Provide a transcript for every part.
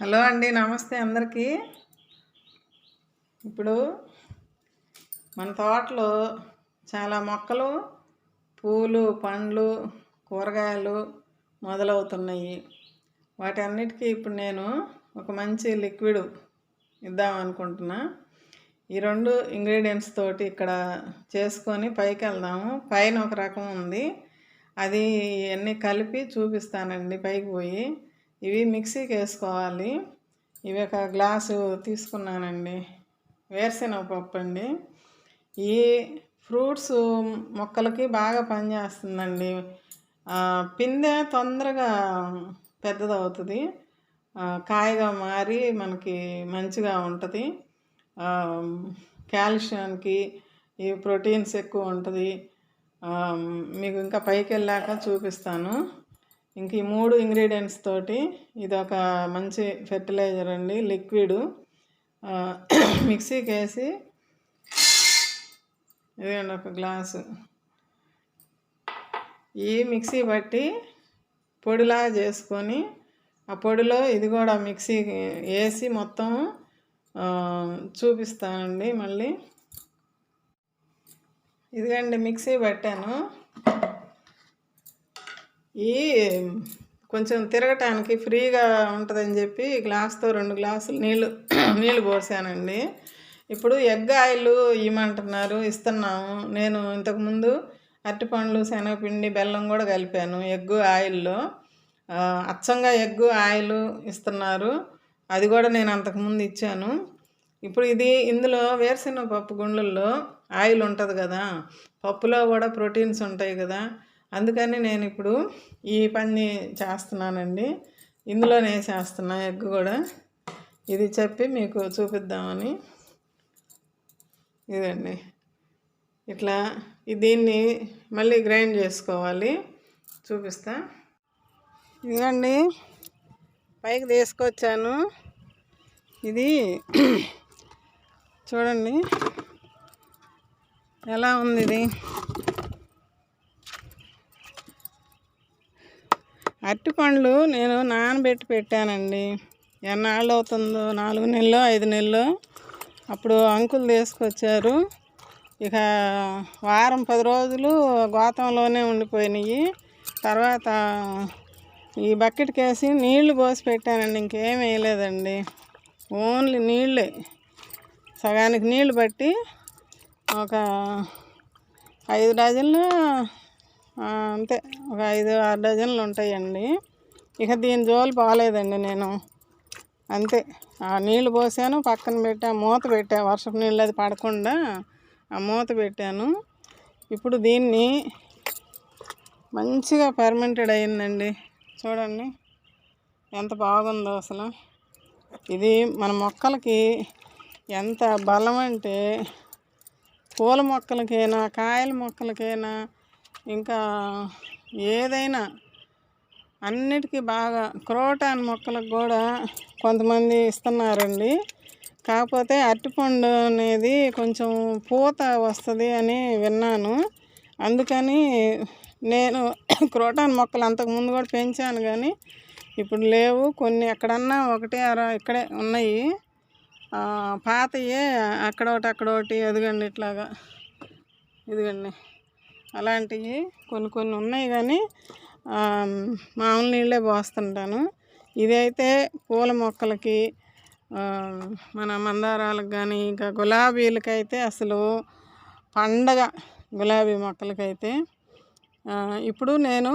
Hello అండి, నమస్తే అందరికీ. ఇప్పుడు మన తోటలో చాలా మొక్కలు, పూలు, పండ్లు, కూరగాయలు మొదలవుతున్నాయి. వాటన్నిటికీ ఇప్పుడు నేను ఒక మంచి లిక్విడ్ ఇద్దామనుకుంటున్నా. ఈ 2 ఇంగ్రీడియంట్స్ తోటి ఇక్కడ చేసుకొని పైకి వెళ్దాము. పైన ఒక రకం ఉంది, అది అన్నీ కలిపి చూపిస్తానండి పైకి పోయి. ఇవి మిక్సీకి వేసుకోవాలి. ఇవి ఒక గ్లాసు తీసుకున్నానండి. వేరుశెనగ పప్పు అండి. ఈ ఫ్రూట్స్ మొక్కలకి బాగా పనిచేస్తుందండి. పిందె తొందరగా పెద్దదవుతుంది, కాయగా మారి మనకి మంచిగా ఉంటుంది. కాల్షియంకి ఈ ప్రోటీన్స్ ఎక్కువ ఉంటుంది. మీకు ఇంకా పైకి వెళ్ళాక చూపిస్తాను. ఇంక ఈ 3 ఇంగ్రీడియంట్స్ తోటి ఇది ఒక మంచి ఫెర్టిలైజర్ అండి, లిక్విడ్. మిక్సీకి వేసి ఇదండి ఒక గ్లాసు. ఈ మిక్సీ బట్టి పొడిలాగా చేసుకొని ఆ పొడిలో ఇది కూడా మిక్సీకి వేసి మొత్తం చూపిస్తానండి. మళ్ళీ ఇదిగండి మిక్సీ పెట్టాను. ఈ కొంచెం తిరగటానికి ఫ్రీగా ఉంటుందని చెప్పి గ్లాస్తో 2 గ్లాసులు నీళ్ళు పోసానండి. ఇప్పుడు ఎగ్ ఆయిల్ ఇవ్వమంటున్నారు, ఇస్తున్నాము. నేను ఇంతకుముందు అరటిపండ్లు, శనగపిండి, బెల్లం కూడా కలిపాను ఎగ్ ఆయిల్లో. అచ్చంగా ఎగ్ ఆయిల్ ఇస్తున్నారు, అది కూడా నేను అంతకుముందు ఇచ్చాను. ఇప్పుడు ఇందులో వేరుశెనగ పప్పు గుండ్లల్లో ఆయిల్ ఉంటుంది కదా, పప్పులో కూడా ప్రోటీన్స్ ఉంటాయి కదా, అందుకని నేను ఇప్పుడు ఈ పని చేస్తున్నానండి. ఇందులోనే చేస్తున్నా ఎగ్ కూడా. ఇది చెప్పి మీకు చూపిద్దామని. ఇదండి ఇట్లా దీన్ని మళ్ళీ గ్రైండ్ చేసుకోవాలి, చూపిస్తా. ఇదండి పైకి తీసుకొచ్చాను. ఇది చూడండి ఎలా ఉంది. ఇది అరటిపండ్లు నేను నానబెట్టి పెట్టానండి. ఎన్నాళ్ళు అవుతుందో, 4 నెలలు 5 నెలలు. అప్పుడు అంకులు తీసుకొచ్చారు. ఇక వారం 10 రోజులు గోతంలోనే ఉండిపోయినాయి. తర్వాత ఈ బకెట్కి వేసి నీళ్లు పోసి పెట్టానండి, ఇంకేం వేయలేదండి. ఓన్లీ నీళ్ళే, సగానికి నీళ్ళు బట్టి ఒక 5 డజన్లు అంతే, ఒక 5-6 డజన్లు ఉంటాయండి. ఇక దీని జోలు బాగాలేదండి నేను, అంతే. ఆ నీళ్ళు పోసాను, పక్కన పెట్టా, మూత పెట్టా, వర్షపు నీళ్ళు అది పడకుండా ఆ మూత పెట్టాను. ఇప్పుడు దీన్ని మంచిగా ఫెర్మెంటెడ్ అయిందండి. చూడండి ఎంత బాగుందో అసలు. ఇది మన మొక్కలకి ఎంత బలం అంటే, పూల మొక్కలకైనా, కాయల మొక్కలకైనా, ఇంకా ఏదైనా అన్నిటికీ బాగా. క్రోటాన్ మొక్కలకు కూడా కొంతమంది ఇస్తున్నారండి. కాకపోతే అరటిపండు అనేది కొంచెం పూత వస్తుంది అని విన్నాను, అందుకని నేను క్రోటాన్ మొక్కలు అంతకుముందు కూడా పెంచాను, కానీ ఇప్పుడు లేవు. కొన్ని ఎక్కడన్నా 1-2 ఇక్కడే ఉన్నాయి, పాతయే అక్కడొకటి ఎదగండి ఇట్లాగా. ఇదిగండి అలాంటివి కొన్ని ఉన్నాయి, కానీ మామూలు నీళ్ళే పోస్తుంటాను. ఇదైతే పూల మొక్కలకి, మన మందారాలకు కానీ, ఇంకా గులాబీలకైతే అసలు పండగ. గులాబీ మొక్కలకైతే ఇప్పుడు నేను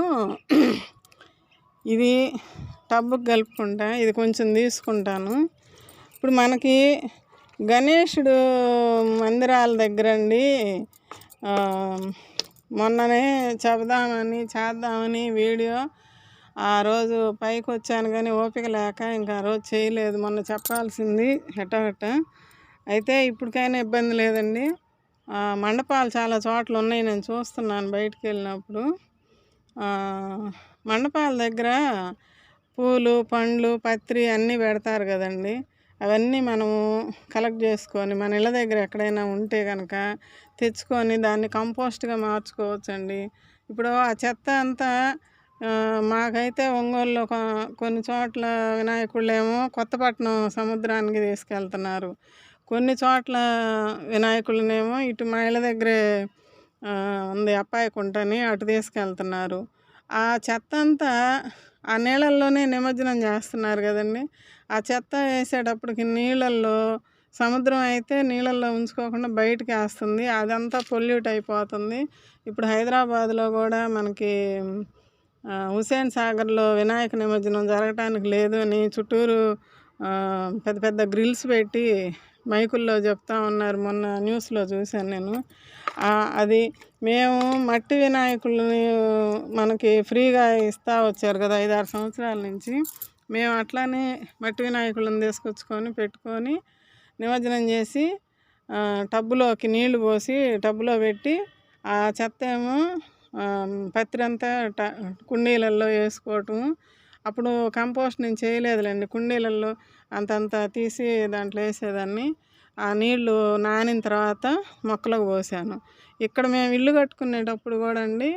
ఇది టబ్బుకి కలుపుకుంటా. ఇది కొంచెం తీసుకుంటాను. ఇప్పుడు మనకి గణేశుడు మందిరాల దగ్గర అండి, మొన్ననే చేద్దామని వీడియో ఆ రోజు పైకి వచ్చాను, కానీ ఓపిక లేక ఇంకా ఆ రోజు చేయలేదు. మొన్న చెప్పాల్సింది హెట్ట. అయితే ఇప్పటికైనా ఇబ్బంది లేదండి. మండపాలు చాలా చోట్ల ఉన్నాయి, నేను చూస్తున్నాను బయటికి వెళ్ళినప్పుడు. మండపాల దగ్గర పూలు, పండ్లు, పత్రి అన్నీ పెడతారు కదండి. అవన్నీ మనము కలెక్ట్ చేసుకొని మన ఇళ్ళ దగ్గర ఎక్కడైనా ఉంటే కనుక తెచ్చుకొని దాన్ని కంపోస్ట్గా మార్చుకోవచ్చండి. ఇప్పుడు ఆ చెత్త అంతా మాకైతే ఒంగోలులో కొన్ని చోట్ల వినాయకుళ్ళేమో కొత్తపట్నం సముద్రానికి తీసుకెళ్తున్నారు. కొన్ని చోట్ల వినాయకులనేమో ఇటు మా ఇళ్ళ దగ్గరే ఉంది అప్పాయకుంటని, అటు తీసుకెళ్తున్నారు. ఆ చెత్త అంతా ఆ నీళ్ళల్లోనే నిమజ్జనం చేస్తున్నారు కదండి. ఆ చెత్త వేసేటప్పటికి నీళ్ళల్లో సముద్రం అయితే నీళ్ళల్లో ఉంచుకోకుండా బయటికి వేస్తుంది. అదంతా పొల్యూట్ అయిపోతుంది. ఇప్పుడు హైదరాబాద్లో కూడా మనకి హుసేన్ సాగర్లో వినాయక నిమజ్జనం జరగటానికి లేదు అని చుట్టూరు పెద్ద పెద్ద గ్రిల్స్ పెట్టి మైకుల్లో చెప్తా ఉన్నారు. మొన్న న్యూస్లో చూశాను నేను. అది మేము మట్టి వినాయకులని మనకి ఫ్రీగా ఇస్తూ వచ్చారు కదా 5-6 సంవత్సరాల నుంచి. మేము అట్లానే మట్టి వినాయకులను తీసుకొచ్చుకొని పెట్టుకొని నిమజ్జనం చేసి టబ్బులోకి నీళ్లు పోసి టబ్బులో పెట్టి ఆ చెత్త ఏమో పత్రంతా కుండీలల్లో వేసుకోవటం. అప్పుడు కంపోస్ట్ నేను చేయలేదులేండి. కుండీలల్లో అంతంత తీసి దాంట్లో వేసేదాన్ని. ఆ నీళ్లు నానిన తర్వాత మొక్కలకు పోసాను. ఇక్కడ మేము ఇల్లు కట్టుకునేటప్పుడు కూడా అండి,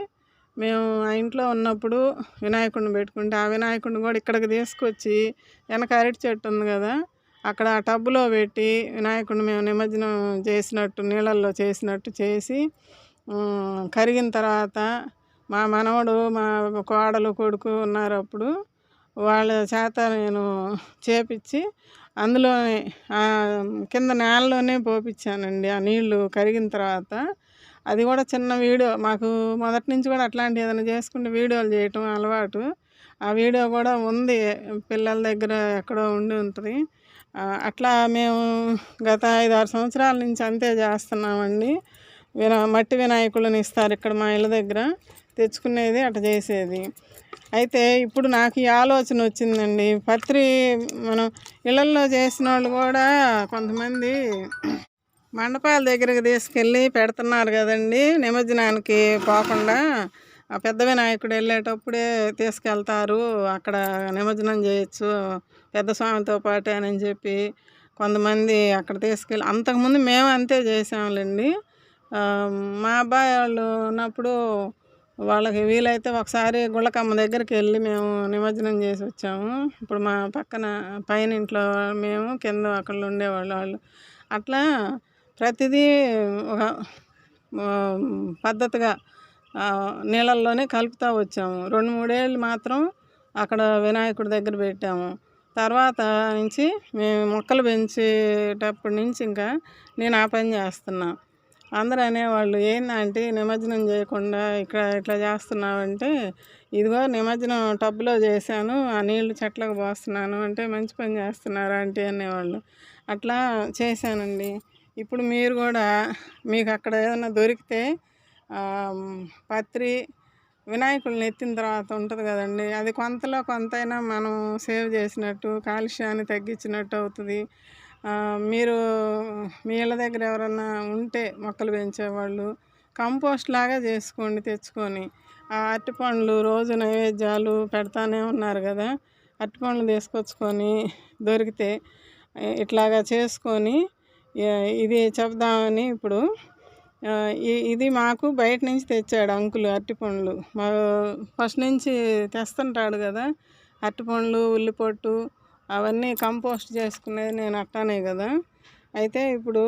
మేము ఆ ఇంట్లో ఉన్నప్పుడు వినాయకుడిని పెట్టుకుంటే ఆ వినాయకుడిని కూడా ఇక్కడికి తీసుకొచ్చి వెనక అరటి చెట్టు ఉంది కదా, అక్కడ ఆ టబ్బులో పెట్టి వినాయకుడిని మేము నిమజ్జనం చేసినట్టు నీళ్ళల్లో చేసినట్టు చేసి కరిగిన తర్వాత మా మనవడు మా కోడలు కొడుకు ఉన్నారు. అప్పుడు వాళ్ళ చేత నేను చేపించి అందులోనే కింద నేలలోనే పోపించానండి ఆ నీళ్లు కరిగిన తర్వాత. అది కూడా చిన్న వీడియో, మాకు మొదటి నుంచి కూడా అట్లాంటి ఏదైనా చేసుకుంటే వీడియోలు చేయటం అలవాటు. ఆ వీడియో కూడా ఉంది, పిల్లల దగ్గర ఎక్కడో ఉండి ఉంటుంది. అట్లా మేము గత 5-6 సంవత్సరాల నుంచి అంతే చేస్తున్నామండి. మట్టి వినాయకులను ఇస్తారు ఇక్కడ మా ఇళ్ళ దగ్గర, తెచ్చుకునేది అట్లా చేసేది. అయితే ఇప్పుడు నాకు ఈ ఆలోచన వచ్చిందండి. పత్రి మనం ఇళ్ళల్లో చేసిన వాళ్ళు కూడా కొంతమంది మండపాల దగ్గరికి తీసుకెళ్ళి పెడుతున్నారు కదండి. నిమజ్జనానికి పోకుండా ఆ పెద్ద వినాయకుడు వెళ్ళేటప్పుడే తీసుకెళ్తారు, అక్కడ నిమజ్జనం చేయొచ్చు పెద్ద స్వామితో పాటే అని చెప్పి కొంతమంది అక్కడ తీసుకెళ్ళి, అంతకుముందు మేము అంతే చేసాములేండి. మా అబ్బాయి వాళ్ళు ఉన్నప్పుడు వాళ్ళకి వీలైతే ఒకసారి గుళ్ళకమ్మ దగ్గరికి వెళ్ళి మేము నిమజ్జనం చేసి వచ్చాము. ఇప్పుడు మా పక్కన పైన ఇంట్లో మేము, కింద అక్కడ ఉండేవాళ్ళు వాళ్ళు. అట్లా ప్రతిదీ ఒక పద్ధతిగా నీళ్ళల్లోనే కలుపుతూ వచ్చాము. 2-3 ఏళ్ళు మాత్రం అక్కడ వినాయకుడి దగ్గర పెట్టాము. తర్వాత నుంచి మేము మొక్కలు పెంచేటప్పటి నుంచి ఇంకా నేను ఆ పని చేస్తున్నా. అందరూ అనేవాళ్ళు, ఏందంటే నిమజ్జనం చేయకుండా ఇక్కడ ఇట్లా చేస్తున్నావంటే, ఇదిగో నిమజ్జనం టబ్లో చేశాను, ఆ నీళ్లు చెట్లకు పోస్తున్నాను అంటే, మంచి పని చేస్తున్నారు అంటే అనేవాళ్ళు. అట్లా చేశానండి. ఇప్పుడు మీరు కూడా మీకు అక్కడ ఏదైనా దొరికితే పత్రి వినాయకుడిని ఎత్తిన తర్వాత ఉంటుంది కదండి, అది కొంతలో కొంతైనా మనం సేవ్ చేసినట్టు, కాలుష్యాన్ని తగ్గించినట్టు అవుతుంది. మీరు మీ ఇళ్ళ దగ్గర ఎవరన్నా ఉంటే మొక్కలు పెంచేవాళ్ళు కంపోస్ట్ లాగా చేసుకోండి తెచ్చుకొని. ఆ అరటిపండ్లు రోజు నైవేద్యాలు పెడతానే ఉన్నారు కదా, అరటిపండ్లు తీసుకొచ్చుకొని దొరికితే ఇట్లాగా చేసుకొని ఇది చెప్దామని. ఇప్పుడు ఇది మాకు బయట నుంచి తెచ్చాడు అంకులు అరటిపండ్లు. మా ఫస్ట్ నుంచి తెస్తుంటాడు కదా అరటిపండ్లు, ఉల్లిపొట్టు అవన్నీ కంపోస్ట్ చేసుకునేది నేను అట్టానే కదా. అయితే ఇప్పుడు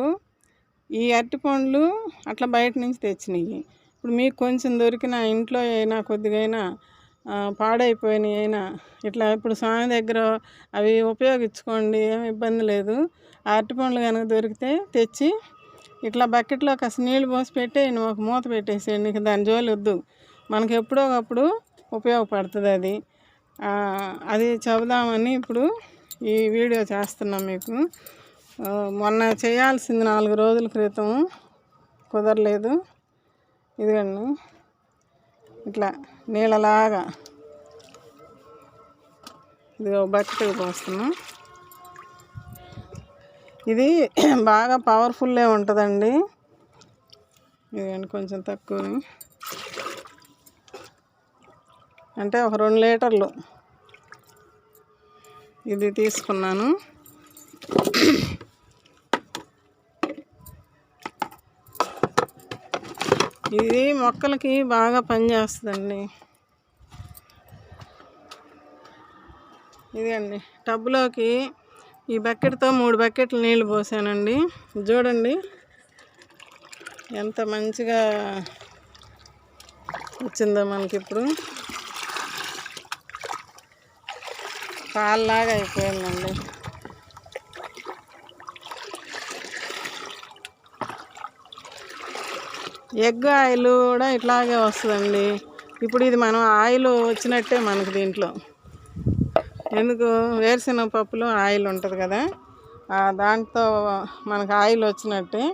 ఈ అరటిపండ్లు అట్లా బయట నుంచి తెచ్చినాయి. ఇప్పుడు మీకు కొంచెం దొరికిన ఇంట్లో అయినా కొద్దిగా అయినా పాడైపోయినాయి అయినా ఇట్లా ఇప్పుడు స్వామి దగ్గర అవి ఉపయోగించుకోండి, ఏమి ఇబ్బంది లేదు. ఆ అరటిపండ్లు కనుక దొరికితే తెచ్చి ఇట్లా బకెట్లో కాస్త నీళ్ళు పోసి పెట్టేయండి, ఒక మూత పెట్టేసేయండి, ఇక దాని జోలి వద్దు. మనకి ఎప్పుడో ఒకప్పుడు ఉపయోగపడుతుంది అది. అది చెబుదామని ఇప్పుడు ఈ వీడియో చేస్తున్నాం మీకు. మొన్న చేయాల్సింది 4 రోజుల క్రితం కుదరలేదు. ఇదిగండి ఇట్లా నీళ్ళలాగా ఇది బకెట్కి పోస్తున్నాం. ఇది బాగా పవర్ఫుల్లే ఉంటుందండి. ఇదిగండి కొంచెం తక్కువ అంటే ఒక 2 లీటర్లు ఇది తీసుకున్నాను. ఇది మొక్కలకి బాగా పనిచేస్తుందండి. ఇదండి టబ్లోకి ఈ బకెట్తో 3 బకెట్లు నీళ్ళు పోసానండి. చూడండి ఎంత మంచిగా వచ్చిందో మనకి. ఇప్పుడు పాల్లాగా అయిపోయిందండి. ఎగ్ ఆయిల్ కూడా ఇట్లాగే వస్తుందండి. ఇప్పుడు ఇది మనం ఆయిల్ వచ్చినట్టే మనకు దీంట్లో. ఎందుకు, వేరుశనగ పప్పులో ఆయిల్ ఉంటుంది కదా, దాంతో మనకు ఆయిల్ వచ్చినట్టే.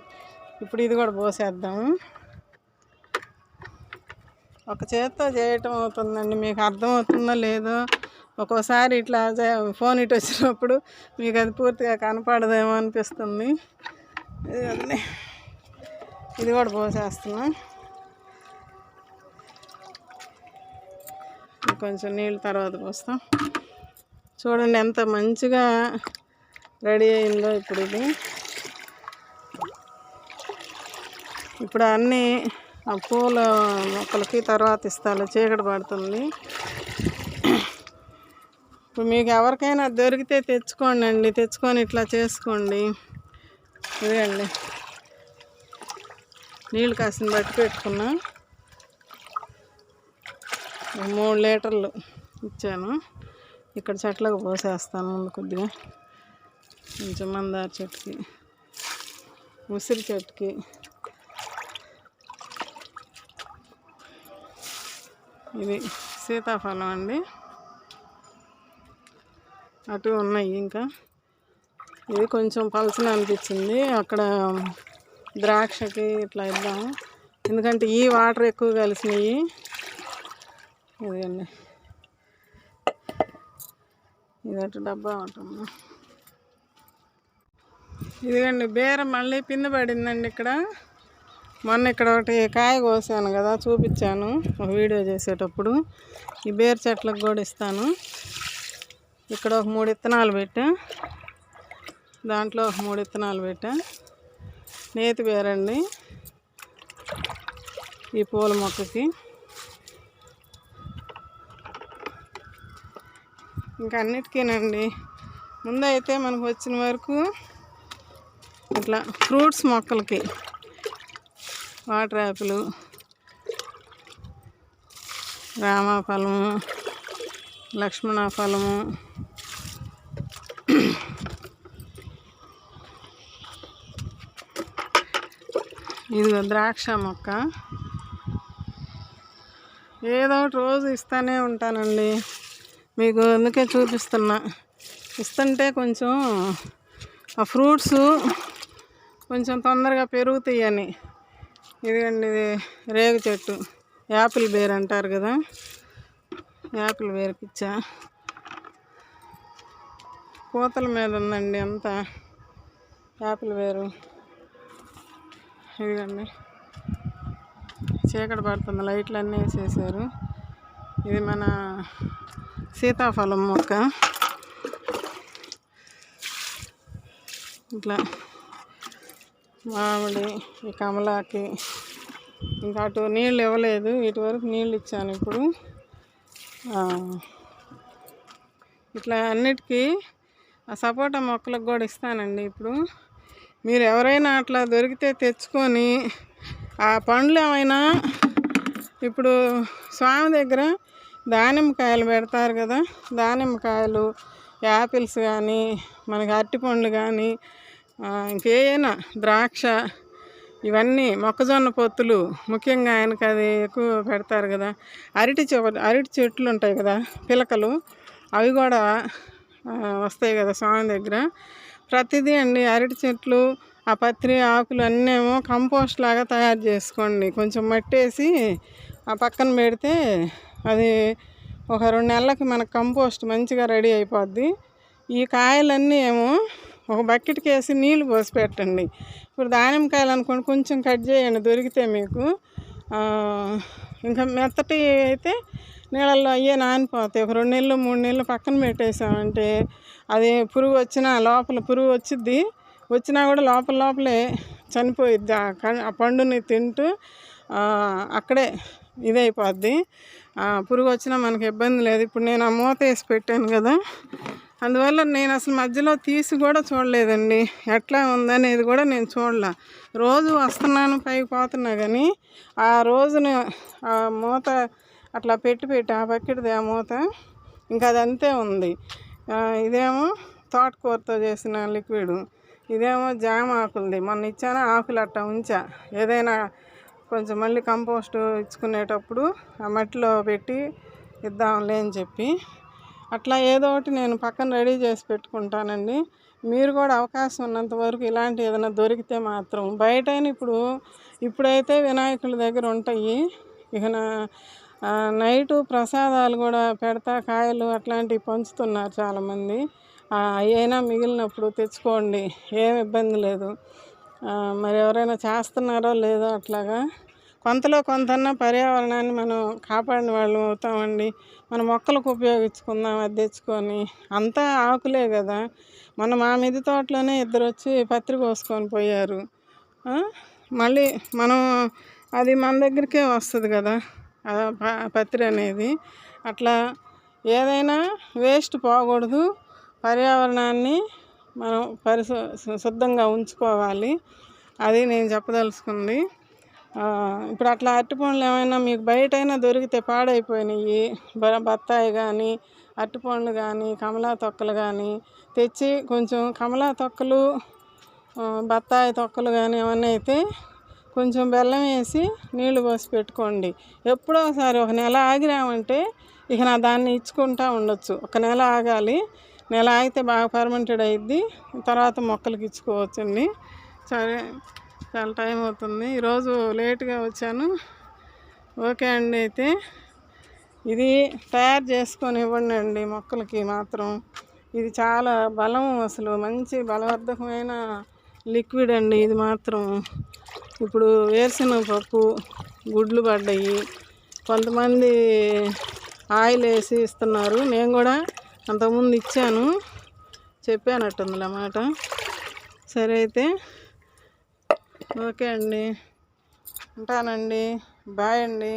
ఇప్పుడు ఇది కూడా పోసేద్దాము. ఒక చేత్తో చేయటం అవుతుందండి. మీకు అర్థమవుతుందో లేదో, ఒక్కోసారి ఇట్లా ఫోన్ ఇటు వచ్చినప్పుడు మీకు అది పూర్తిగా కనపడదేమో అనిపిస్తుంది. ఇది కూడా పోసేస్తున్నా. కొంచెం నీళ్ళు తర్వాత పోస్తాం. చూడండి ఎంత మంచిగా రెడీ అయిందో ఇప్పుడు ఇది. ఇప్పుడు అన్నీ ఆ పూల మొక్కలకి తర్వాత ఇస్తాను, చీకటి పడుతుంది. ఇప్పుడు మీకు ఎవరికైనా దొరికితే తెచ్చుకోండి అండి, తెచ్చుకొని ఇట్లా చేసుకోండి. ఇదండి నీళ్ళు కాసిన బట్టి పెట్టుకున్నా. 3 లీటర్లు ఇచ్చాను. ఇక్కడ చెట్లకు పోసేస్తాను. ముందు కొద్దిగా కొంచెం మందార చెట్టుకి, ఉసిరి చెట్టుకి, ఇది సీతాఫలం అండి. అటు ఉన్నాయి ఇంకా. ఇది కొంచెం పలచన అనిపించింది. అక్కడ ద్రాక్షకి ఇట్లా ఇద్దాము, ఎందుకంటే ఈ వాటర్ ఎక్కువ కలిసినాయి. ఇదండి ఇదొక డబ్బా ఉంటుంది. ఇదిగండి బీర మళ్ళీ పిండి పడిందండి. ఇక్కడ మొన్న ఇక్కడ ఒకటి కాయ కోసాను కదా, చూపించాను ఒక వీడియో చేసేటప్పుడు. ఈ బీర చెట్లకు కూడా ఇస్తాను. ఇక్కడ ఒక 3 విత్తనాలు పెట్టా, దాంట్లో ఒక 3 విత్తనాలు పెట్టా. నేతి బీరండి ఈ పూల మొక్కకి. ఇంకా అన్నిటికీనండి. ముందైతే మనకు వచ్చిన వరకు ఇట్లా ఫ్రూట్స్ మొక్కలకి వాటర్ యాపిల్, రామఫలము, లక్ష్మణ ఫలము, ఇదిగో ద్రాక్ష మొక్క. ఏదో ఒకటి రోజు ఇస్తూనే ఉంటానండి మీకు, అందుకే చూపిస్తున్నా. ఇస్తుంటే కొంచెం ఆ ఫ్రూట్స్ కొంచెం తొందరగా పెరుగుతాయని. ఇదిగండి ఇది రేగు చెట్టు, యాపిల్ బేర్ అంటారు కదా, యాపిల్ బేర్కి ఇచ్చా. పూతల మీద ఉందండి అంతా యాపిల్ బేరు. ఇదిగండి చీకటి పడుతుంది, లైట్లు అన్నీ వేసేసారు. ఇది మన సీతాఫలం మొక్క. ఇట్లా మామిడి, ఈ కమలాకి. ఇంకా అటు నీళ్ళు ఇవ్వలేదు, ఇటు వరకు నీళ్ళు ఇచ్చాను. ఇప్పుడు ఇట్లా అన్నిటికీ ఆ సపోటా మొక్కలకు కూడా ఇస్తానండి. ఇప్పుడు మీరు ఎవరైనా అట్లా దొరికితే తెచ్చుకొని, ఆ పండ్లు ఏమైనా ఇప్పుడు స్వామి దగ్గర దానిమ్మకాయలు పెడతారు కదా, దానిమ్మకాయలు, యాపిల్స్ కానీ, మనకి అరటిపండ్లు కానీ, ఇంకేమైనా ద్రాక్ష, ఇవన్నీ మొక్కజొన్న పొత్తులు ముఖ్యంగా ఆయనకు అది ఎక్కువ పెడతారు కదా. అరటి చెట్లు ఉంటాయి కదా పిలకలు, అవి కూడా వస్తాయి కదా స్వామి దగ్గర. ప్రతిదీ అండి అరటి చెట్లు, ఆ పత్రి ఆకులు అన్నీ ఏమో కంపోస్ట్ లాగా తయారు చేసుకోండి. కొంచెం మట్టేసి ఆ పక్కన పెడితే అది ఒక 2 నెలలకి మనకు కంపోస్ట్ మంచిగా రెడీ అయిపోద్ది. ఈ కాయలన్నీ ఏమో ఒక బకెట్కి వేసి నీళ్ళు పోసి పెట్టండి. ఇప్పుడు దానిమ్మకాయలు అనుకోండి, కొంచెం కట్ చేయండి దొరికితే మీకు. ఇంకా మెత్తటి అయితే నీళ్ళల్లో అయ్యే నానిపోతాయి. ఒక 2 నెలలు 3 నెలలు పక్కన పెట్టేసామంటే అది పురుగు వచ్చినా, లోపల పురుగు వచ్చిద్ది, వచ్చినా కూడా లోపలే చనిపోయిద్ది. ఆ పండుని తింటూ అక్కడే ఇదైపోద్ది. పురుగు వచ్చినా మనకి ఇబ్బంది లేదు. ఇప్పుడు నేను ఆ మూత వేసి పెట్టాను కదా, అందువల్ల నేను అసలు మధ్యలో తీసి కూడా చూడలేదండి. ఎట్లా ఉందనేది కూడా నేను చూడలే. రోజు వస్తున్నాను పైకి పోతున్నా కానీ ఆ రోజున ఆ మూత అట్లా పెట్టి ఆ బకెట్ది ఆ మూత ఇంకా అది అంతే ఉంది. ఇదేమో తోటకూరతో చేసిన లిక్విడ్, ఇదేమో జామ ఆకులది. మొన్న ఇచ్చాను, ఆకులు అట్టా ఉంచా. ఏదైనా కొంచెం మళ్ళీ కంపోస్ట్ ఇచ్చుకునేటప్పుడు ఆ మట్టిలో పెట్టి ఇద్దాంలే అని చెప్పి అట్లా ఏదో ఒకటి నేను పక్కన రెడీ చేసి పెట్టుకుంటానండి. మీరు కూడా అవకాశం ఉన్నంత వరకు ఇలాంటి ఏదైనా దొరికితే మాత్రం బయటైనా ఇప్పుడైతే వినాయకుల దగ్గర ఉంటాయి. ఇక నైటు ప్రసాదాలు కూడా పెడతా, కాయలు అట్లాంటివి పంచుతున్నారు చాలామంది. అయినా మిగిలినప్పుడు తెచ్చుకోండి, ఏం ఇబ్బంది లేదు. మరి ఎవరైనా చేస్తున్నారో లేదో అట్లాగా కొంతలో కొంతన్నా పర్యావరణాన్ని మనం కాపాడిన వాళ్ళు అవుతామండి. మన మొక్కలకు ఉపయోగించుకుందాం అది తెచ్చుకొని. అంతా ఆకులే కదా. మా మిద్దె తోటలోనే ఇద్దరు వచ్చి పత్రి కోసుకొని పోయారు. మళ్ళీ మనం అది మన దగ్గరికే వస్తుంది కదా పత్రి అనేది. అట్లా ఏదైనా వేస్ట్ పోకూడదు. పర్యావరణాన్ని మనం శుద్ధంగా ఉంచుకోవాలి. అది నేను చెప్పదలుచుకుంది. ఇప్పుడు అట్లా అరటిపండ్లు ఏమైనా మీకు బయటైనా దొరికితే పాడైపోయినాయి, బత్తాయి కానీ అరటిపండ్లు కానీ కమలా తొక్కలు కానీ తెచ్చి కొంచెం కమలా తొక్కలు బత్తాయి తొక్కలు కానీ ఏమన్నా అయితే కొంచెం బెల్లం వేసి నీళ్లు పోసి పెట్టుకోండి. ఎప్పుడో ఒకసారి ఒక నెల ఆగినామంటే ఇక దాన్ని ఇచ్చుకుంటూ ఉండొచ్చు. ఒక నెల ఆగాలి. నెల ఆగితే బాగా ఫర్మెంటెడ్ అయ్యిద్ది. తర్వాత మొక్కలకి ఇచ్చుకోవచ్చండి. సరే, చాలా టైం అవుతుంది. ఈరోజు లేట్గా వచ్చాను. ఓకే అండి. అయితే ఇది తయారు చేసుకొని ఇవ్వండి అండి మొక్కలకి మాత్రం. ఇది చాలా బలం, అసలు మంచి బలవర్ధకమైన లిక్విడ్ అండి ఇది మాత్రం. ఇప్పుడు వేరుశనగ పప్పు గుడ్లు పడ్డాయి, కొంతమంది ఆయిల్ వేసి ఇస్తున్నారు. నేను కూడా అంతకుముందు ఇచ్చాను, చెప్పానట్టుంది అన్నమాట. సరే అయితే ఓకే అండి, ఉంటానండి. బాయ్ అండి.